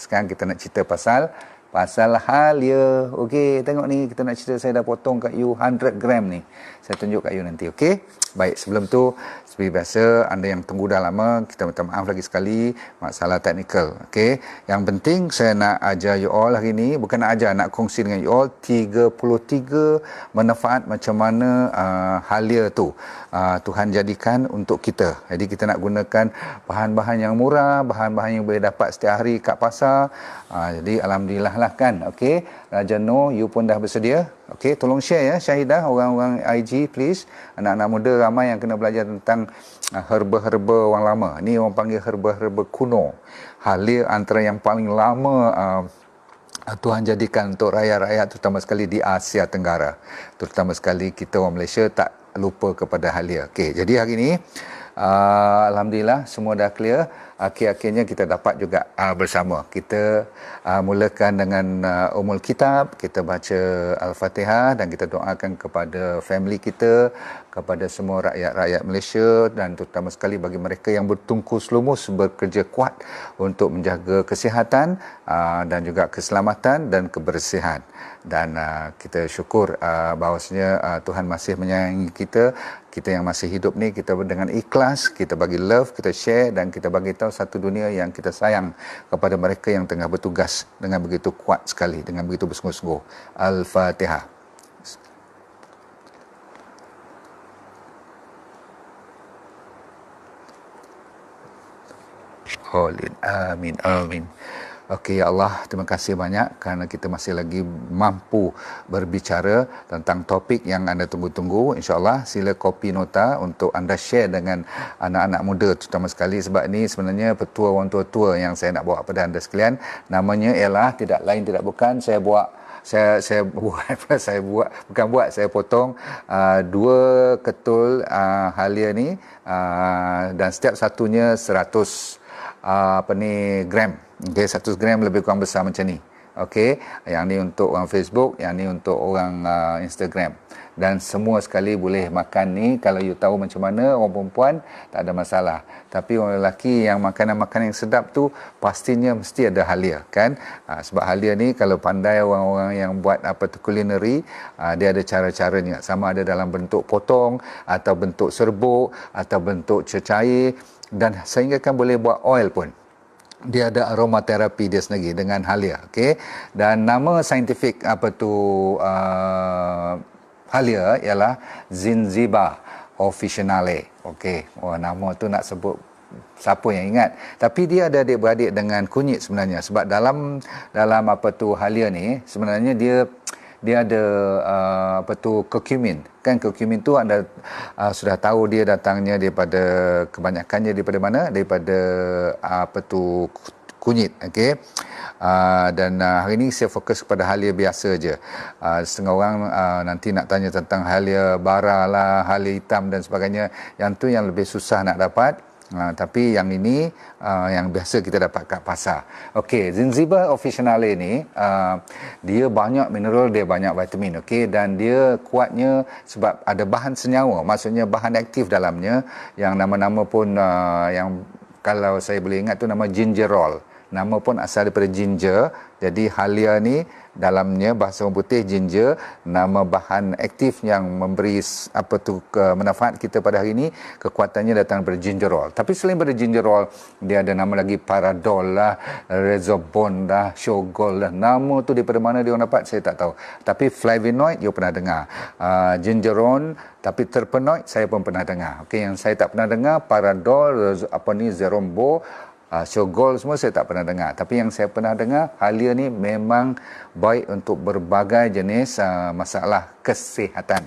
Sekarang kita nak cerita pasal halia. Okey, tengok ni, kita nak cerita, saya dah potong kat you 100 gram ni. Saya tunjuk kat you nanti, okey? Baik, sebelum tu, seperti biasa, anda yang tunggu dah lama, kita minta maaf lagi sekali, masalah teknikal, okey? Yang penting, saya nak ajar you all hari ni, bukan nak ajar, nak kongsi dengan you all 33 manfaat macam mana halia tu Tuhan jadikan untuk kita. Jadi kita nak gunakan bahan-bahan yang murah, bahan-bahan yang boleh dapat setiap hari kat pasar. Jadi alhamdulillah lah kan. Okey, Raja Noor, you pun dah bersedia. Okey, tolong share ya Syahidah, orang-orang IG please. Anak-anak muda ramai yang kena belajar tentang herba-herba orang lama. Ni orang panggil herba-herba kuno. Halia antara yang paling lama Tuhan jadikan untuk rakyat-rakyat, terutama sekali di Asia Tenggara. Terutama sekali kita orang Malaysia tak lupa kepada halia. Okey, jadi hari ini alhamdulillah semua dah clear. Akhir-akhirnya kita dapat juga bersama. Kita mulakan dengan Ummul Kitab, kita baca Al-Fatihah dan kita doakan kepada family kita, kepada semua rakyat-rakyat Malaysia dan terutama sekali bagi mereka yang bertungkus lumus bekerja kuat untuk menjaga kesihatan dan juga keselamatan dan kebersihan. Dan kita syukur bahawasanya Tuhan masih menyayangi kita yang masih hidup ni, kita dengan ikhlas, kita bagi love, kita share dan kita bagi tahu satu dunia yang kita sayang kepada mereka yang tengah bertugas dengan begitu kuat sekali, dengan begitu bersungguh-sungguh. Al-Fatihah. Amin, amin. Okey, ya Allah, terima kasih banyak kerana kita masih lagi mampu berbicara tentang topik yang anda tunggu-tunggu. InsyaAllah, sila copy nota untuk anda share dengan anak-anak muda, terutama sekali sebab ni sebenarnya petua orang tua-tua yang saya nak bawa kepada anda sekalian. Namanya ialah tidak lain tidak bukan, saya potong dua ketul halia ni dan setiap satunya 100 gram. Okey, 100 gram lebih kurang besar macam ni. Okey, yang ni untuk orang Facebook, yang ni untuk orang Instagram. Dan semua sekali boleh makan ni. Kalau you tahu macam mana, orang perempuan tak ada masalah. Tapi orang lelaki yang makanan-makanan yang sedap tu pastinya mesti ada halia kan. Sebab halia ni kalau pandai orang-orang yang buat culinary, dia ada cara-caranya. Sama ada dalam bentuk potong atau bentuk serbuk atau bentuk cecair dan sehingga kan boleh buat oil pun. Dia ada aromaterapi dia sendiri dengan halia. Okey, dan nama saintifik halia ialah Zingiber officinale. Okey, nama tu nak sebut siapa yang ingat, tapi dia ada adik-beradik dengan kunyit sebenarnya, sebab dalam halia ni sebenarnya dia ada curcumin. Kan curcumin tu anda sudah tahu dia datangnya daripada, kebanyakannya daripada mana? Daripada kunyit. Okey. Dan hari ini saya fokus kepada halia biasa je. Setengah orang nanti nak tanya tentang halia bara lah, halia hitam dan sebagainya. Yang tu yang lebih susah nak dapat. Tapi yang ini yang biasa kita dapat kat pasar. Okey, Zingiber officinale ni dia banyak mineral, dia banyak vitamin. Okey, dan dia kuatnya sebab ada bahan senyawa, maksudnya bahan aktif dalamnya yang nama-nama pun yang kalau saya boleh ingat tu nama gingerol. Nama pun asal daripada ginger. Jadi halia ni dalamnya bahasa orang putih ginger, nama bahan aktif yang memberi manfaat kita pada hari ini, kekuatannya datang daripada gingerol. Tapi selain daripada gingerol, dia ada nama lagi paradol lah, rezobon lah, shogol lah. Nama tu daripada mana dia orang dapat saya tak tahu. Tapi flavonoid you pernah dengar. Gingerol, tapi terpenoid saya pun pernah dengar. Okey, yang saya tak pernah dengar paradol, zerombo, shogol semua saya tak pernah dengar. Tapi yang saya pernah dengar, halia ni memang baik untuk berbagai jenis masalah kesihatan.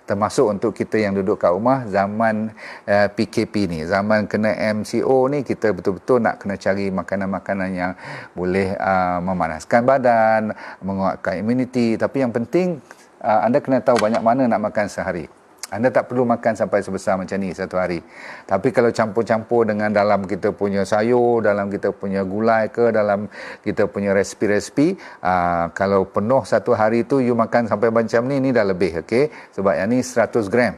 Termasuk untuk kita yang duduk kat rumah zaman PKP ni, zaman kena MCO ni, kita betul-betul nak kena cari makanan-makanan yang boleh memanaskan badan, menguatkan imuniti. Tapi yang penting anda kena tahu banyak mana nak makan sehari. Anda tak perlu makan sampai sebesar macam ni satu hari. Tapi kalau campur-campur dengan dalam kita punya sayur, dalam kita punya gulai ke, dalam kita punya resipi-resipi, kalau penuh satu hari tu you makan sampai macam ni dah lebih. Okey, sebab yang ni 100 gram.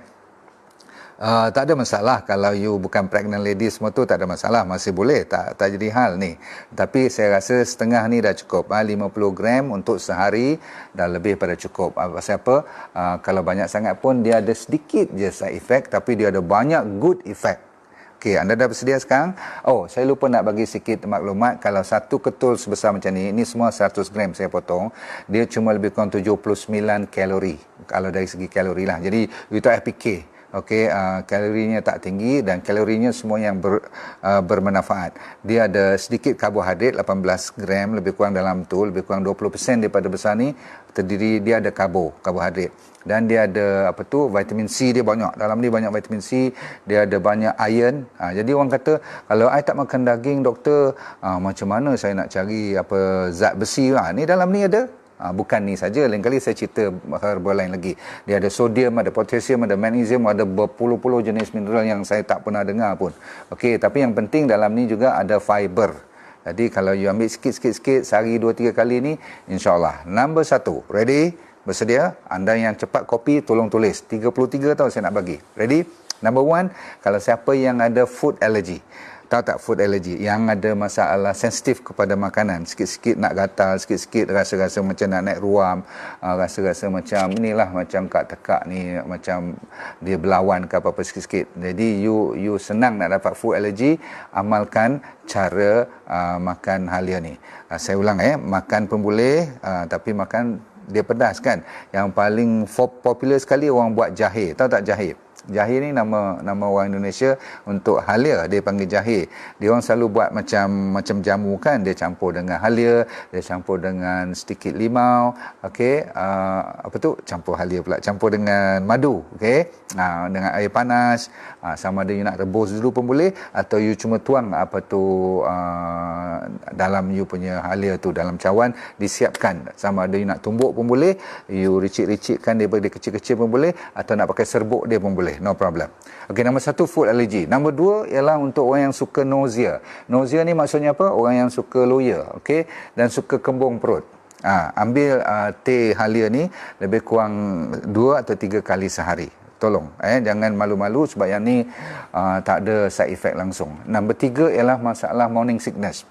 Tak ada masalah kalau you bukan pregnant lady semua tu, tak ada masalah, masih boleh, tak jadi hal ni. Tapi saya rasa setengah ni dah cukup. 50 gram untuk sehari dah lebih pada cukup. Pasal apa? Kalau banyak sangat pun dia ada sedikit je side effect, tapi dia ada banyak good effect. Okey, anda dah bersedia sekarang? Oh, saya lupa nak bagi sikit maklumat. Kalau satu ketul sebesar macam ni semua 100 gram saya potong, dia cuma lebih kurang 79 kalori. Kalau dari segi kalori lah. Jadi, you tak payah fikir. Okey, kalorinya tak tinggi dan kalorinya semua yang bermanfaat. Dia ada sedikit karbohidrat, 18 gram lebih kurang dalam tu, lebih kurang 20% daripada besar ni terdiri, dia ada karbohidrat. Dan dia ada vitamin C dia banyak. Dalam ni banyak vitamin C, dia ada banyak iron. Jadi orang kata, kalau I tak makan daging doktor, macam mana saya nak cari zat besi? Ni dalam ni ada. Bukan ni saja, lain kali saya cerita herbal lain lagi. Dia ada sodium, ada potassium, ada magnesium, ada berpuluh-puluh jenis mineral yang saya tak pernah dengar pun. Okey, tapi yang penting dalam ni juga ada fiber. Jadi kalau you ambil sikit-sikit sehari 2-3 kali ni, insya-Allah. Nombor 1, ready? Bersedia? Anda yang cepat kopi tolong tulis. 33 tahu saya nak bagi. Ready? Number 1, kalau siapa yang ada food allergy. Tahu tak food allergy? Yang ada masalah sensitif kepada makanan. Sikit-sikit nak gatal, sikit-sikit rasa-rasa macam nak naik ruam, rasa-rasa macam inilah, macam kat tekak ni, macam dia berlawan ke apa-apa sikit-sikit. Jadi you senang nak dapat food allergy, amalkan cara makan halia ni. Saya ulang makan pun boleh, tapi makan dia pedas kan. Yang paling popular sekali orang buat jahe. Tahu tak jahe? Jahe ni nama orang Indonesia untuk halia, dia panggil jahe. Dia orang selalu buat macam jamu kan, dia campur dengan halia, dia campur dengan sedikit limau, okey, campur halia pula, campur dengan madu, okey, dengan air panas, sama ada you nak rebus dulu pun boleh, atau you cuma tuang dalam you punya halia tu, dalam cawan disiapkan, sama ada you nak tumbuk pun boleh, you ricik-ricikkan dia kecil-kecil pun boleh, atau nak pakai serbuk dia pun boleh, no problem. Okey, nombor 1 food allergy. Nombor 2 ialah untuk orang yang suka nausea. Nausea ni maksudnya apa? Orang yang suka loya, okey, dan suka kembung perut. Ambil teh halia ni lebih kurang 2 atau 3 kali sehari. Tolong jangan malu-malu sebab yang ni tak ada side effect langsung. Nombor 3 ialah masalah morning sickness.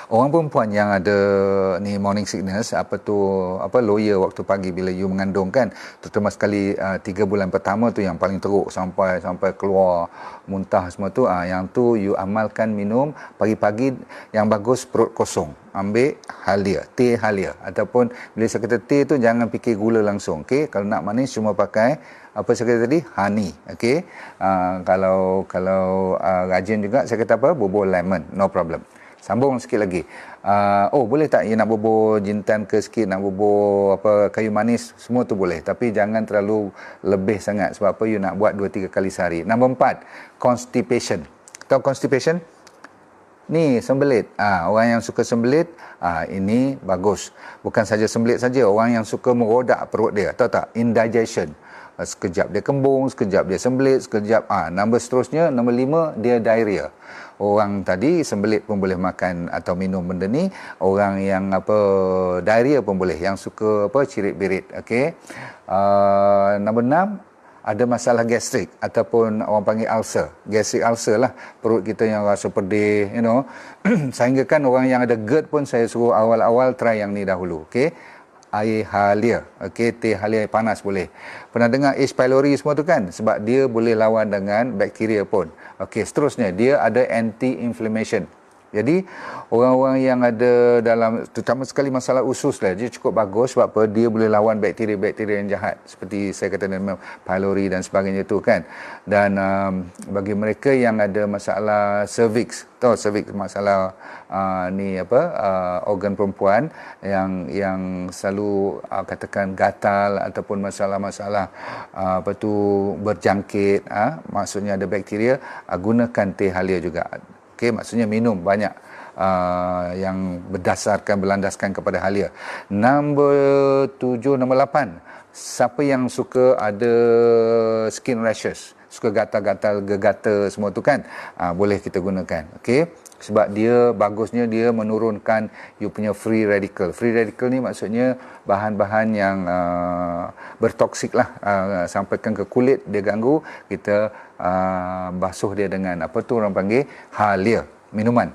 Orang perempuan yang ada ni morning sickness, loya waktu pagi bila you mengandung kan, terutama sekali 3 bulan pertama tu yang paling teruk sampai keluar muntah semua tu, yang tu you amalkan minum pagi-pagi, yang bagus perut kosong. Ambil halia, teh halia, ataupun bila saya kata teh tu jangan fikir gula langsung, okey. Kalau nak manis cuma pakai apa saya kata tadi, honey, okey. Kalau rajin juga saya kata bubur lemon, no problem. Sambung sikit lagi. Boleh tak nak bubur jintan ke sikit, nak bubur kayu manis, semua tu boleh. Tapi jangan terlalu lebih sangat. Sebab apa, you nak buat 2-3 kali sehari. Nombor 4, constipation. Tahu constipation? Ni sembelit. Orang yang suka sembelit, ini bagus. Bukan saja sembelit saja, orang yang suka merodak perut dia. Tahu tak? Indigestion. Sekejap dia kembung, sekejap dia sembelit, sekejap nombor seterusnya, nombor 5, dia diarrhea. Orang tadi sembelit pun boleh makan atau minum benda ni, orang yang diarrhea pun boleh, yang suka cirit-birit, okey. Nombor 6, ada masalah gastrik ataupun orang panggil ulcer, gastric ulcer lah, perut kita yang rasa pedih, sehingga kan orang yang ada GERD pun saya suruh awal-awal try yang ni dahulu, okey. Air halia, okey, teh halia panas boleh. Pernah dengar H. pylori semua tu kan? Sebab dia boleh lawan dengan bakteria pun. Okey, seterusnya dia ada anti-inflammation. Jadi orang-orang yang ada dalam, terutama sekali masalah usus lah, dia cukup bagus sebab apa? Dia boleh lawan bakteria-bakteria yang jahat seperti saya kata nama pylori dan sebagainya tu kan. Dan bagi mereka yang ada masalah cervix, tahu cervix, masalah organ perempuan yang selalu katakan gatal ataupun masalah-masalah berjangkit, maksudnya ada bakteria, gunakan teh halia juga. Okey, maksudnya minum banyak yang berlandaskan kepada halia. Nombor 7, nombor 8. Siapa yang suka ada skin rashes, suka gatal-gatal, gegata semua tu kan, boleh kita gunakan. Okey, sebab dia bagusnya dia menurunkan you punya free radical. Free radical ni maksudnya bahan-bahan yang bertoksik lah, sampaikan ke kulit, dia ganggu, kita basuh dia dengan apa tu orang panggil halia, minuman.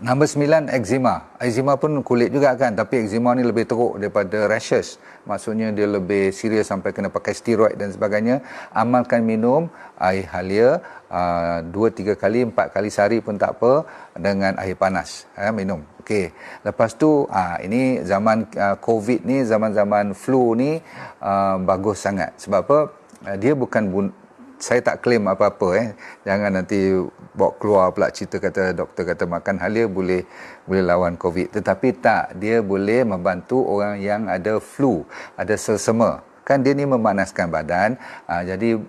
Nombor 9, eczema. Eczema pun kulit juga kan, tapi eczema ni lebih teruk daripada rashes. Maksudnya dia lebih serius sampai kena pakai steroid dan sebagainya. Amalkan minum air halia 2-3 kali, 4 kali sehari pun tak apa, dengan air panas. Minum. Okey. Lepas tu ini zaman COVID ni, zaman-zaman flu ni bagus sangat. Sebab apa? Dia bukan saya tak claim apa-apa jangan nanti bawa keluar pula cerita kata doktor kata makan halia boleh lawan COVID, tetapi tak, dia boleh membantu orang yang ada flu, ada selsema kan, dia ni memanaskan badan, jadi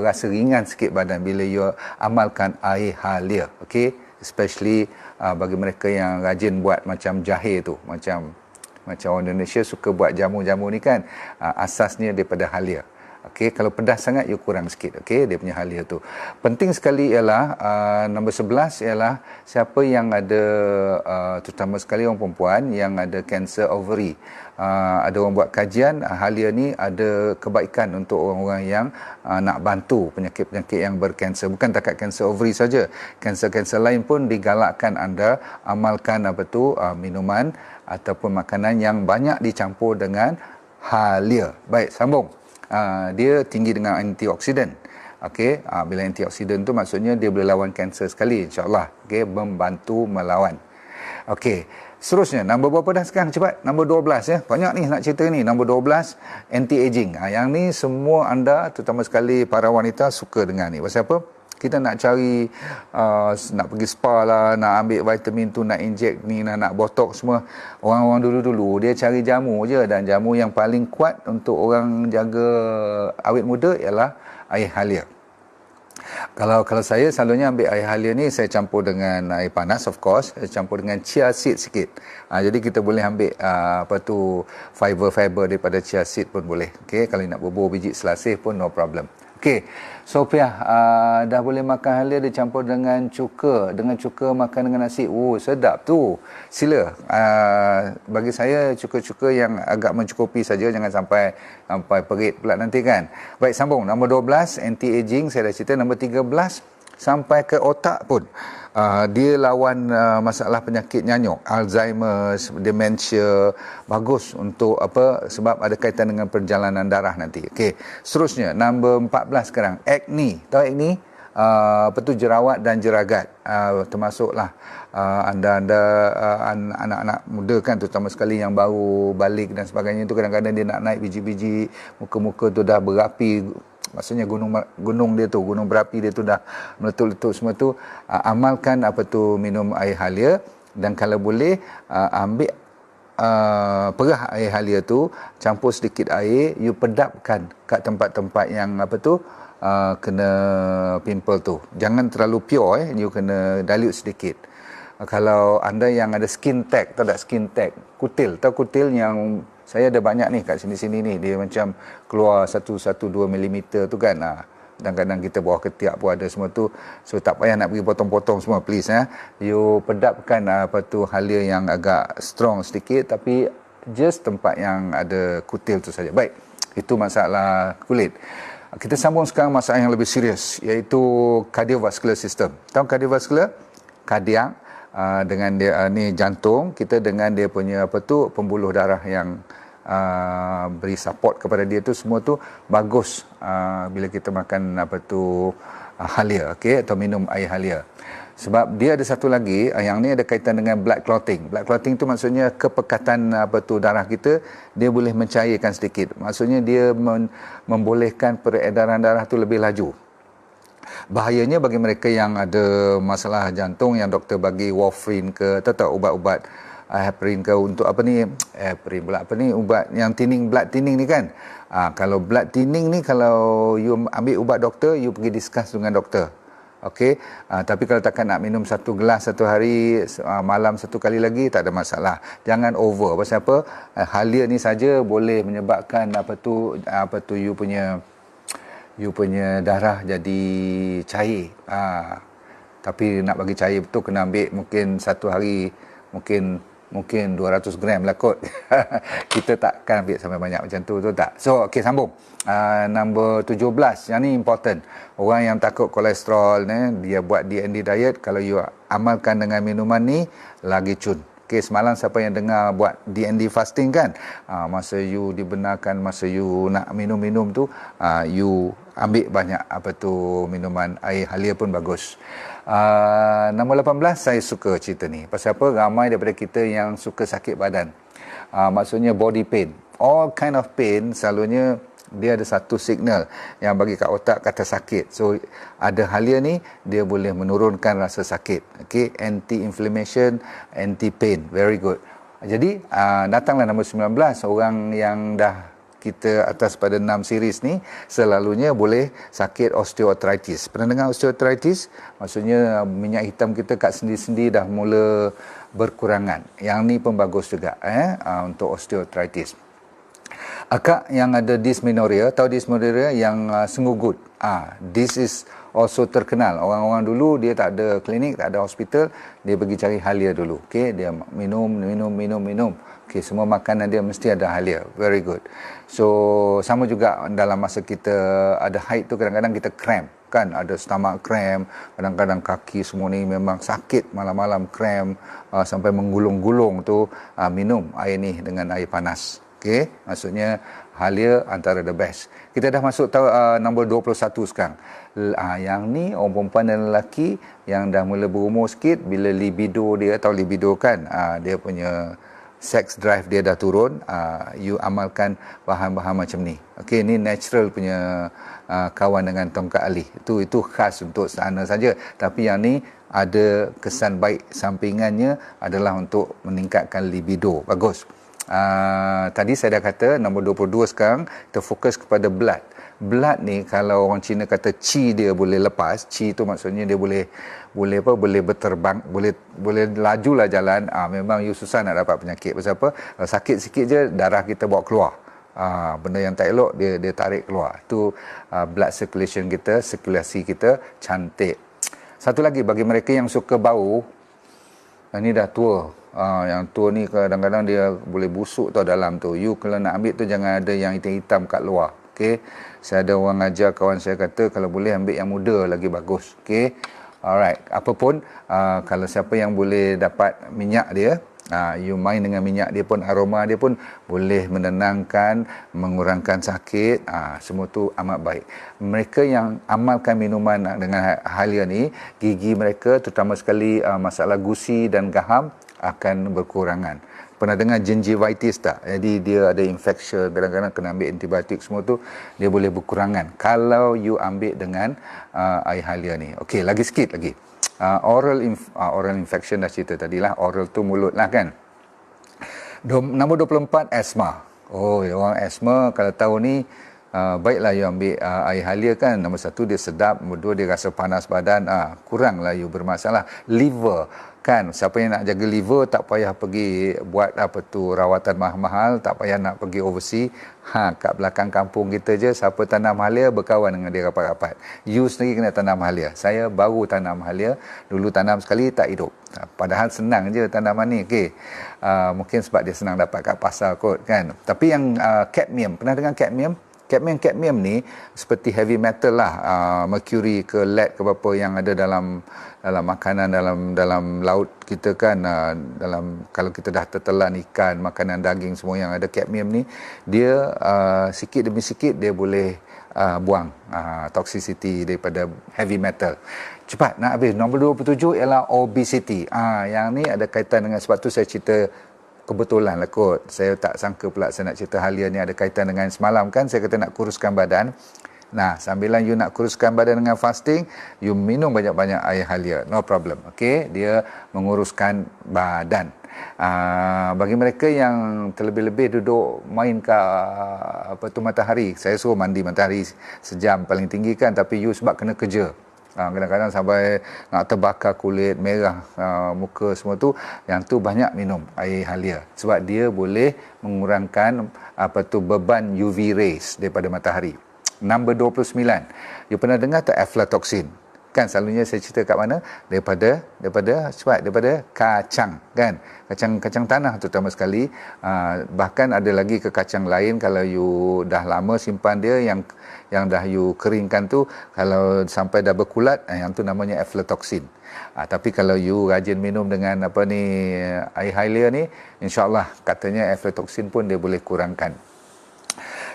rasa ringan sikit badan bila you amalkan air halia. Okey, especially bagi mereka yang rajin buat macam jahe tu, macam orang Indonesia suka buat jamu-jamu ni kan, asasnya daripada halia. Okey, kalau pedas sangat you kurang sikit. Okey, dia punya halia tu. Penting sekali ialah nombor 11 ialah siapa yang ada terutama sekali orang perempuan yang ada kanser ovary. Ada orang buat kajian halia ni ada kebaikan untuk orang-orang yang nak bantu penyakit-penyakit yang berkanser. Bukan takat kanser ovary saja. Kanser-kanser lain pun digalakkan anda amalkan minuman ataupun makanan yang banyak dicampur dengan halia. Baik, sambung. Dia tinggi dengan antioksidan. Okey, bila antioksidan tu maksudnya dia boleh lawan kanser sekali, insya-Allah. Okey, membantu melawan. Okey, seterusnya nombor berapa dah sekarang, cepat? Nombor 12 ya. Banyak ni nak cerita ni. Nombor 12, anti-aging. Yang ni semua anda, terutama sekali para wanita suka dengar ni. Pasal apa? Kita nak cari nak pergi spa lah, nak ambil vitamin tu, nak inject ni, nak botox semua. Orang-orang dulu-dulu dia cari jamu je, dan jamu yang paling kuat untuk orang jaga awet muda ialah air halia. Kalau saya selalunya ambil air halia ni, saya campur dengan air panas, of course, saya campur dengan chia seed sikit. Jadi kita boleh ambil fiber daripada chia seed pun boleh. Okey, kalau nak bubur biji selasih pun no problem. Okey, Sophia, dah boleh makan halia dia campur dengan cuka makan dengan nasi. Sedap tu. Sila. Bagi saya cuka-cuka yang agak mencukupi saja, jangan sampai perit pula nanti kan. Baik, sambung. Nombor 12, anti-aging saya dah cerita. Nombor 13, sampai ke otak pun. Dia lawan masalah penyakit nyanyuk, Alzheimer, demensia, bagus untuk apa, sebab ada kaitan dengan perjalanan darah nanti. Okey, seterusnya nombor 14 sekarang, acne. Tahu acne? Jerawat dan jeragat, termasuklah anda anak-anak muda kan, terutama sekali yang baru balik dan sebagainya tu, kadang-kadang dia nak naik biji-biji, muka-muka tu dah berapi. Maksudnya gunung dia tu, gunung berapi dia tu dah meletup-letup semua tu. Amalkan minum air halia, dan kalau boleh ambil perah air halia tu, campur sedikit air, you pedapkan kat tempat-tempat yang kena pimple tu. Jangan terlalu pure, you kena dilute sedikit. Kalau anda yang ada skin tag, tahu tak skin tag? Kutil, tahu kutil yang saya ada banyak ni kat sini-sini ni, dia macam keluar 1-2 mm tu kan. Kadang-kadang kita bawah ketiak pun ada semua tu. So tak payah nak pergi potong-potong semua, please you pedapkan halia yang agak strong sedikit, tapi just tempat yang ada kutil tu saja. Baik, itu masalah kulit. Kita sambung sekarang masalah yang lebih serius, iaitu cardiovascular system. Tahu cardiovascular? Kardiak, dengan dia ni jantung kita, dengan dia punya pembuluh darah yang beri support kepada dia tu, semua tu bagus bila kita makan halia, okey, atau minum air halia. Sebab dia ada satu lagi, yang ni ada kaitan dengan blood clotting. Blood clotting tu maksudnya kepekatan darah kita, dia boleh mencairkan sedikit. Maksudnya dia membolehkan peredaran darah tu lebih laju. Bahayanya bagi mereka yang ada masalah jantung, yang doktor bagi warfarin ke, atau ubat-ubat heparin ke, untuk heparin pula, ubat yang blood thinning ni kan. Kalau blood thinning ni, kalau you ambil ubat doktor, you pergi discuss dengan doktor. Okey, tapi kalau takkan nak minum 1 gelas satu hari, malam 1 kali lagi, tak ada masalah. Jangan over. Pasal apa? Halia ni saja boleh menyebabkan you punya darah jadi cair. Tapi nak bagi cair betul, kena ambil mungkin 1 hari mungkin mungkin 200 gram lah kot. Kita takkan ambil sampai banyak macam tu, betul tak? So, okey, sambung. Number 17, yang ni important. Orang yang takut kolesterol dia buat DND diet, kalau you amalkan dengan minuman ni, lagi cun. Okey, semalam siapa yang dengar buat DND fasting kan, masa you dibenarkan, masa you nak minum-minum tu, you ambil banyak minuman air halia pun bagus. Nombor 18, saya suka cerita ni. Pasal apa? Ramai daripada kita yang suka sakit badan. Maksudnya body pain. All kind of pain selalunya dia ada satu signal yang bagi kat otak kata sakit. So ada halia ni, dia boleh menurunkan rasa sakit. Okay, anti-inflammation, anti-pain, very good. Jadi datanglah nombor 19, orang yang dah kita atas pada 6 series ni selalunya boleh sakit osteoarthritis. Pernah dengar osteoarthritis? Maksudnya minyak hitam kita kat sendi-sendi dah mula berkurangan. Yang ni pun bagus juga untuk osteoarthritis. Akak yang ada dysmenorrhea, tahu dysmenorrhea yang senggugut. This is also terkenal. Orang-orang dulu dia tak ada klinik, tak ada hospital, dia pergi cari halia dulu. Okey, dia minum. Okey, semua makanan dia mesti ada halia. Very good. So sama juga dalam masa kita ada haid tu, kadang-kadang kita cramp kan, ada stomach cramp, kadang-kadang kaki semua ni memang sakit, malam-malam cramp, sampai menggulung-gulung tu, minum air ni dengan air panas. Okey, maksudnya halia antara the best. Kita dah masuk nombor 21 sekarang. Yang ni orang perempuan dan lelaki yang dah mula berumur sikit, bila libido dia, tahu libido kan, dia punya sex drive dia dah turun, you amalkan bahan-bahan macam ni. Okey, ni natural punya kawan dengan tongkat alih. Itu khas untuk sana saja. Tapi yang ni ada kesan baik sampingannya adalah untuk meningkatkan libido. Bagus. Tadi saya dah kata nombor 22 sekarang kita fokus kepada blood. Blood ni kalau orang Cina kata chi dia boleh lepas, chi tu maksudnya dia boleh berterbang, boleh lajulah jalan. Memang you susah nak dapat penyakit. Pasal apa? Kalau sakit sikit je darah kita bawa keluar. Benda yang tak elok dia tarik keluar. Tu blood circulation kita, sirkulasi kita cantik. Satu lagi bagi mereka yang suka bau, ini dah tua. Yang tua ni kadang-kadang dia boleh busuk tau dalam tu. You kalau nak ambil tu jangan ada yang hitam-hitam kat luar. Okey. Saya ada orang ajar kawan saya kata kalau boleh ambil yang muda lagi bagus. Okey. Alright. Apapun kalau siapa yang boleh dapat minyak dia, you main dengan minyak dia pun, aroma dia pun boleh menenangkan, mengurangkan sakit, semua tu amat baik. Mereka yang amalkan minuman dengan halia ni, gigi mereka terutama sekali masalah gusi dan gaham akan berkurangan. Pernah dengar gingivitis tak? Jadi dia ada infection, kadang-kadang kena ambil antibiotik, semua tu dia boleh berkurangan kalau you ambil dengan air halia ni. Okey, lagi sikit lagi. Oral infection dah cerita tadilah. Oral tu mulut lah kan. Nombor 24, asma. Orang asma kalau tahu ni, baiklah you ambil air halia kan. Nombor 1 dia sedap, nombor 2 dia rasa panas badan, kuranglah you bermasalah. Liver kan, siapa yang nak jaga liver tak payah pergi buat rawatan mahal-mahal, tak payah nak pergi overseas. Kat belakang kampung kita je, siapa tanam halia berkawan dengan dia rapat-rapat. You sendiri kena tanam halia. Saya baru tanam halia, dulu tanam sekali tak hidup. Padahal senang je tanaman ni. Okey. Mungkin sebab dia senang dapat kat pasar kot kan. Tapi yang cadmium, pernah dengar cadmium? Cadmium ni seperti heavy metal lah, mercury ke lead ke apa yang ada dalam makanan, dalam laut kita kan, dalam kalau kita dah tertelan ikan, makanan daging semua yang ada cadmium ni, dia sikit demi sikit dia boleh buang toxicity daripada heavy metal. Cepat nak habis. Nombor 27 ialah obesity. Yang ni ada kaitan dengan, sebab tu saya cerita kebetulan lah kot. Saya tak sangka pula saya nak cerita halia ni ada kaitan dengan semalam kan. Saya kata nak kuruskan badan. Nah, sambilan you nak kuruskan badan dengan fasting, you minum banyak-banyak air halia. No problem. Okey, dia menguruskan badan. Bagi mereka yang terlebih-lebih duduk main ke matahari, saya suruh mandi matahari sejam paling tinggi kan, tapi you sebab kena kerja. Kadang-kadang sampai nak terbakar kulit, merah muka semua tu, yang tu banyak minum air halia sebab dia boleh mengurangkan beban UV rays daripada matahari. Nombor 29, you pernah dengar tak aflatoxin? Kan selalunya saya cerita kat mana? Daripada kacang, kan? Kacang tanah terutama sekali. Bahkan ada lagi ke kacang lain, kalau you dah lama simpan dia, yang dah you keringkan tu, kalau sampai dah berkulat, yang tu namanya aflatoxin. Tapi kalau you rajin minum dengan air Halia ni, insya-Allah katanya aflatoxin pun dia boleh kurangkan.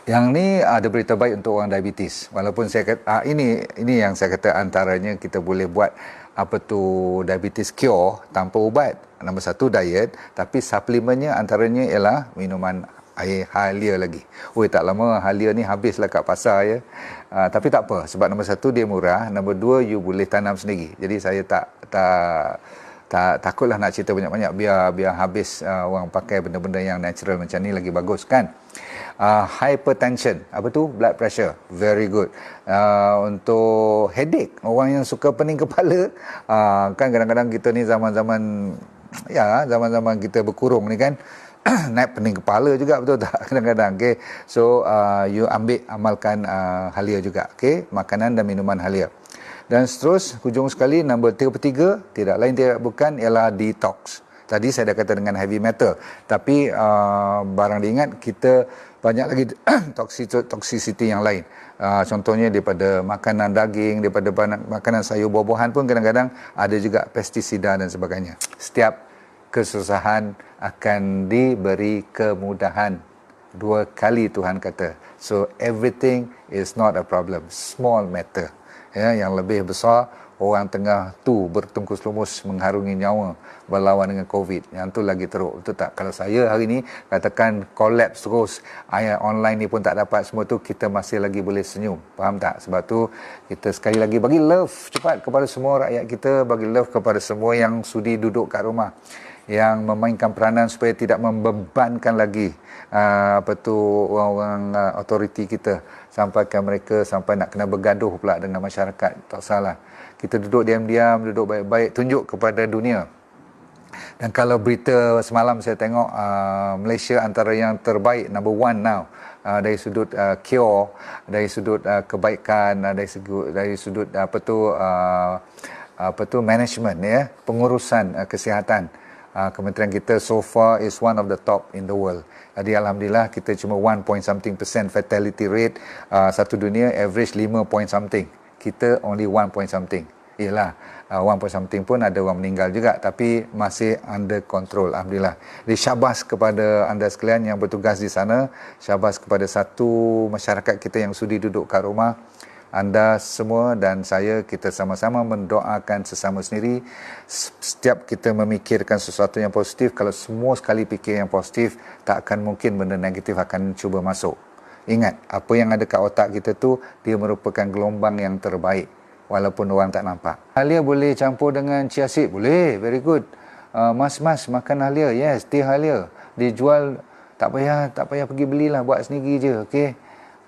Yang ni ada berita baik untuk orang diabetes. Walaupun saya kata ini yang saya kata antaranya kita boleh buat diabetes cure tanpa ubat. Nombor satu diet, tapi suplementnya antaranya ialah minuman air Halia lagi. Tak lama Halia ni habislah kat pasar ya. Tapi tak apa, sebab nombor satu dia murah, nombor dua you boleh tanam sendiri. Jadi saya tak takutlah nak cerita banyak-banyak, biar habis orang pakai benda-benda yang natural macam ni lagi bagus, kan. Hypertension, blood pressure, very good. Untuk headache, orang yang suka pening kepala, kan kadang-kadang kita ni zaman-zaman kita berkurung ni kan, naik pening kepala juga, betul tak? Kadang-kadang, okay. So you amalkan Halia juga, okay, makanan dan minuman Halia. Dan seterus, hujung sekali, nombor 33, tidak lain tidak bukan, ialah detox. Tadi saya dah kata dengan heavy metal, tapi barang diingat, kita banyak lagi toxicity yang lain. Contohnya daripada makanan daging, daripada makanan sayur buah-buahan pun kadang-kadang ada juga pestisida dan sebagainya. Setiap kesusahan akan diberi kemudahan. 2 kali Tuhan kata. So everything is not a problem. Small matter. Ya, yang lebih besar, orang tengah tu bertungkus lumus mengharungi nyawa berlawan dengan COVID. Yang tu lagi teruk, betul tak? Kalau saya hari ni katakan collapse terus, ayat online ni pun tak dapat semua tu, kita masih lagi boleh senyum. Faham tak? Sebab tu kita sekali lagi bagi love cepat kepada semua rakyat kita, bagi love kepada semua yang sudi duduk kat rumah, yang memainkan peranan supaya tidak membebankan lagi orang-orang autoriti kita, sampaikan mereka sampai nak kena bergaduh pula dengan masyarakat. Tak salah. Kita duduk diam-diam, duduk baik-baik, tunjuk kepada dunia. Dan kalau berita semalam saya tengok, Malaysia antara yang terbaik, number one now, dari sudut cure, dari sudut kebaikan, dari sudut management, ya, pengurusan kesihatan. Kementerian kita so far is one of the top in the world. Jadi alhamdulillah kita cuma 1% fatality rate, satu dunia average 5 kita only 1 Yalah, 1 pun ada orang meninggal juga, tapi masih under control, alhamdulillah. Jadi syabas kepada anda sekalian yang bertugas di sana, syabas kepada satu masyarakat kita yang sudi duduk kat rumah. Anda semua dan saya, kita sama-sama mendoakan sesama sendiri. Setiap kita memikirkan sesuatu yang positif, kalau semua sekali fikir yang positif, tak akan mungkin benda negatif akan cuba masuk. Ingat, apa yang ada kat otak kita tu, dia merupakan gelombang yang terbaik, walaupun orang tak nampak. Halia boleh campur dengan chia seed? Boleh, very good. Mas makan Halia? Yes, teh Halia. Dijual, tak payah pergi belilah, buat sendiri je, okey.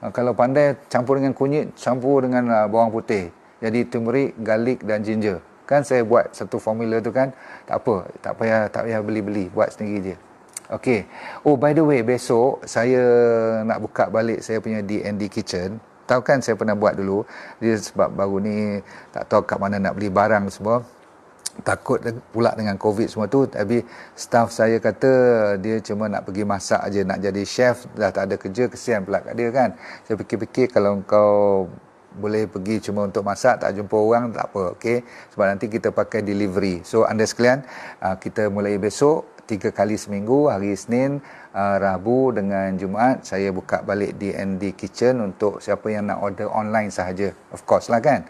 Kalau pandai, campur dengan kunyit, campur dengan bawang putih. Jadi turmeric, garlic dan ginger. Kan saya buat satu formula tu kan. Tak apa, tak payah beli-beli, buat sendiri je. Okey. Oh, by the way, besok saya nak buka balik saya punya D&D Kitchen. Tahu kan saya pernah buat dulu. Dia sebab baru ni tak tahu kat mana nak beli barang semua. Takut pula dengan COVID semua tu, tapi staff saya kata dia cuma nak pergi masak aja, nak jadi chef, dah tak ada kerja, kesian pula kat dia kan. Saya fikir-fikir kalau kau boleh pergi cuma untuk masak, tak jumpa orang, tak apa, okey. Sebab nanti kita pakai delivery. So anda sekalian, kita mulai besok 3 kali seminggu, hari Isnin, Rabu dengan Jumaat, saya buka balik D&D Kitchen untuk siapa yang nak order online sahaja. Of course lah kan.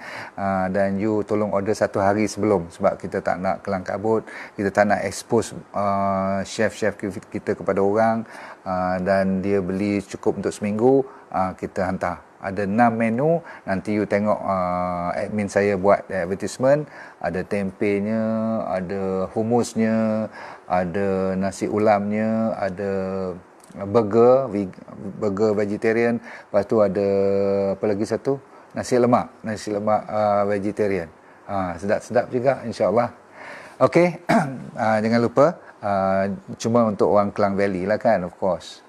Dan you tolong order 1 hari sebelum, sebab kita tak nak kelang kabut, kita tak nak expose chef-chef kita kepada orang, dan dia beli cukup untuk seminggu, kita hantar. Ada 6 menu, nanti you tengok admin saya buat advertisement, ada tempenya, ada humusnya, ada nasi ulamnya, ada burger vegetarian, lepas tu ada apa lagi satu, nasi lemak vegetarian. Sedap-sedap juga insya-Allah. Okey, jangan lupa, cuma untuk orang Klang Valley lah kan, of course.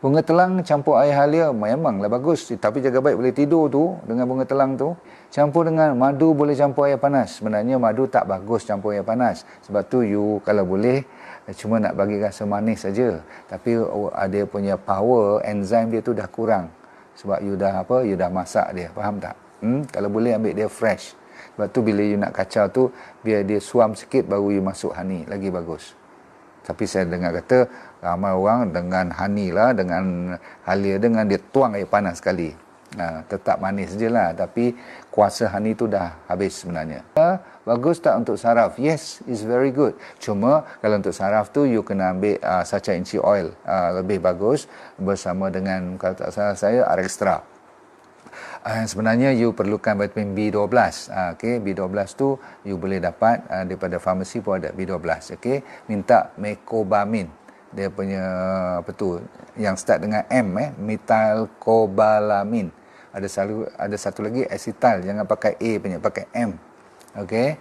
Bunga telang campur air halia memanglah bagus, tapi jaga baik boleh tidur tu dengan bunga telang tu. Campur dengan madu, boleh campur air panas. Sebenarnya madu tak bagus campur air panas. Sebab tu you kalau boleh cuma nak bagi rasa manis saja. Tapi dia punya power enzim dia tu dah kurang. Sebab you dah masak dia, faham tak? Kalau boleh ambil dia fresh. Sebab tu bila you nak kacau tu, biar dia suam sikit baru you masuk honey, lagi bagus. Tapi saya dengar kata ramai orang dengan honey lah, dengan halia, dengan dia tuang air panas sekali. Tetap manis je lah, tapi kuasa honey tu dah habis sebenarnya. Bagus tak untuk saraf? Yes, it's very good. Cuma kalau untuk saraf tu you kena ambil sacha inci oil, lebih bagus bersama dengan, kalau tak salah saya, Arextra. Sebenarnya you perlukan vitamin B12. Okay, B12 tu you boleh dapat daripada farmasi pun ada B12. Okay, minta mecobalamin. Dia punya apa tu yang start dengan M, methylcobalamin. Ada satu lagi acetyl, jangan pakai A punya, pakai M. Okay,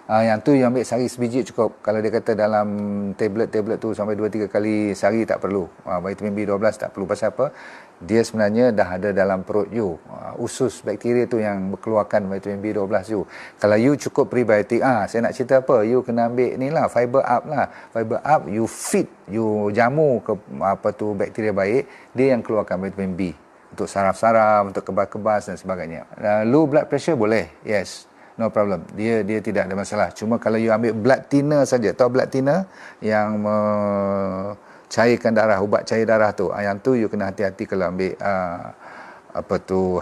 yang tu you ambil sehari sebiji cukup. Kalau dia kata dalam tablet tu sampai 2-3 kali sehari tak perlu. Vitamin B12 tak perlu. Pasal apa? Dia sebenarnya dah ada dalam perut you. Usus bakteria tu yang berkeluarkan vitamin B12 you. Kalau you cukup prebiotik, saya nak cerita apa? You kena ambil ni lah, fiber up lah. Fiber up, you feed, you jamu ke bakteria baik, dia yang keluarkan vitamin B. Untuk saraf-saraf, untuk kebas-kebas dan sebagainya. Low blood pressure boleh, yes. No problem. Dia tidak ada masalah. Cuma kalau you ambil blood thinner saja, tahu blood thinner yang cairkan darah, ubat cair darah tu. Yang tu you kena hati-hati kalau ambil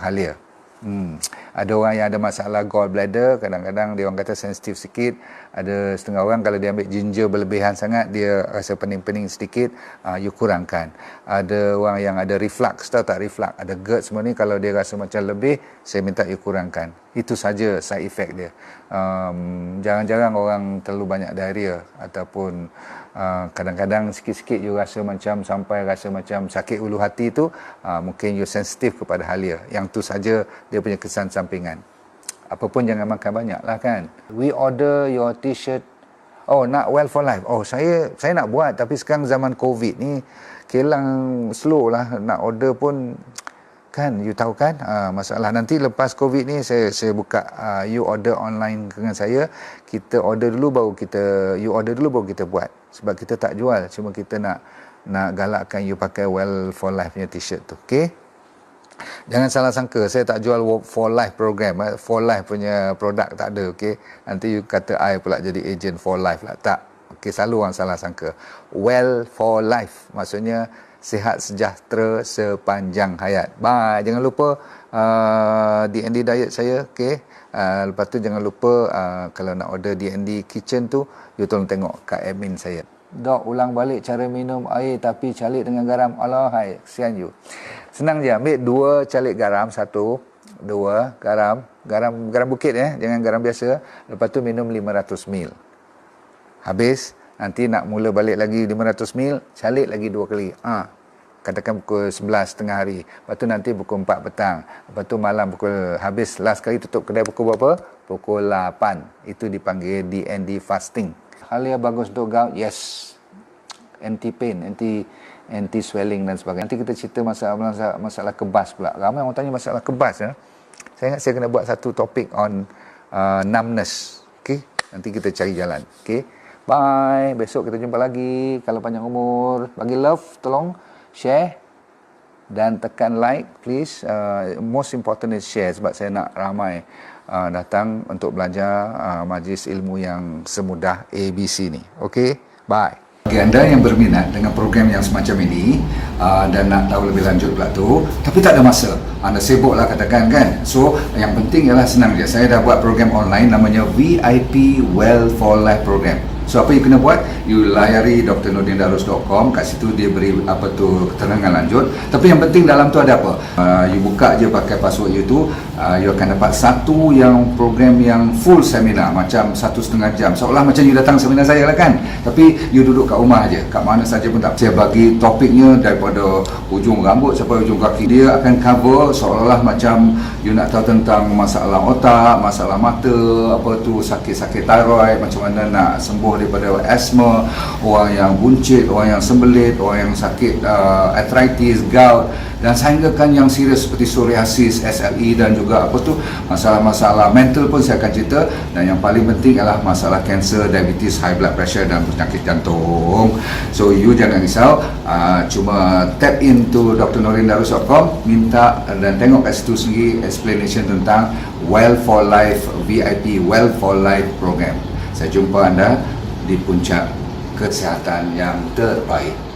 halia. Ada orang yang ada masalah gallbladder, kadang-kadang dia orang kata sensitif sikit. Ada setengah orang kalau dia ambil ginger berlebihan sangat, dia rasa pening-pening sedikit, you kurangkan. Ada orang yang ada reflux, tahu tak reflux? Ada GERD semua ni, kalau dia rasa macam lebih, saya minta you kurangkan. Itu saja side effect dia. Jarang-jarang orang terlalu banyak diarrhea ataupun kadang-kadang sikit-sikit you rasa macam sakit ulu hati tu, mungkin you sensitif kepada halia. Yang tu saja dia punya kesan sampingan. Apa pun jangan makan banyak lah kan. We order your t-shirt. Oh, nak Well for Life. Oh, saya nak buat, tapi sekarang zaman COVID ni kelang slow lah nak order pun. Kan, you tahu kan masalah. Nanti lepas COVID ni saya buka, you order online dengan saya, kita order dulu baru kita buat. Sebab kita tak jual, cuma kita nak galakkan you pakai Well for Life punya t-shirt tu. Okay, jangan salah sangka saya tak jual For Life program, For Life punya produk tak ada. Okay, nanti you kata I pula jadi agent For Life lah. Tak. Okay, selalu orang salah sangka. Well for Life maksudnya sihat sejahtera sepanjang hayat. Bye. Jangan lupa D&D diet saya. Okay. Lepas tu jangan lupa kalau nak order D&D kitchen tu, you tolong tengok kat admin saya. Dok, ulang balik cara minum air tapi calik dengan garam. Alah, hai, kesian you. Senang je, ambil 2 calik garam, 1, 2 garam bukit jangan garam biasa. Lepas tu minum 500 ml. Habis, nanti nak mula balik lagi 500 ml, calik lagi 2 kali. Katakan pukul 11 tengah hari. Lepas tu nanti pukul 4 petang. Lepas tu malam habis last kali tutup kedai pukul berapa? Pukul 8. Itu dipanggil D&D fasting. Halia bagus untuk gout? Yes. Anti pain, anti swelling dan sebagainya. Nanti kita cerita masalah kebas pula. Ramai orang tanya masalah kebas. Saya ingat saya kena buat satu topik on numbness. Okay? Nanti kita cari jalan. Okay? Bye. Besok kita jumpa lagi. Kalau panjang umur, bagi love, tolong share dan tekan like please. Most important is share, sebab saya nak ramai datang untuk belajar majlis ilmu yang semudah ABC ni. Okay, bye. Bagi anda yang berminat dengan program yang semacam ini dan nak tahu lebih lanjut pula tu, tapi tak ada masa, anda sibuk lah katakan kan. So yang penting ialah senang je, saya dah buat program online namanya VIP Well for Life program. So apa you kena buat? You layari drnordindarus.com, kat situ dia beri keterangan lanjut. Tapi yang penting dalam tu ada apa? You buka je pakai password you tu, you akan dapat satu yang program yang full seminar, macam 1,5 jam. Seolah macam you datang seminar saya lah kan. Tapi you duduk kat rumah je, kat mana saja pun tak. Saya bagi topiknya daripada ujung rambut sampai ujung kaki. Dia akan cover seolah-olah macam you nak tahu tentang masalah otak, masalah mata, sakit-sakit thyroid, macam mana nak sembuh sembuh daripada asma, orang yang buncit, orang yang sembelit, orang yang sakit arthritis, gout, dan sehinggakan yang serius seperti psoriasis, SLE, dan juga masalah-masalah mental pun saya akan cerita. Dan yang paling penting adalah masalah kanser, diabetes, high blood pressure dan penyakit jantung. So you jangan risau, cuma tap into drnorindarus.com, minta dan tengok kat situ sendiri explanation tentang Well for Life VIP Well for Life program. Saya jumpa anda di puncak kesihatan yang terbaik.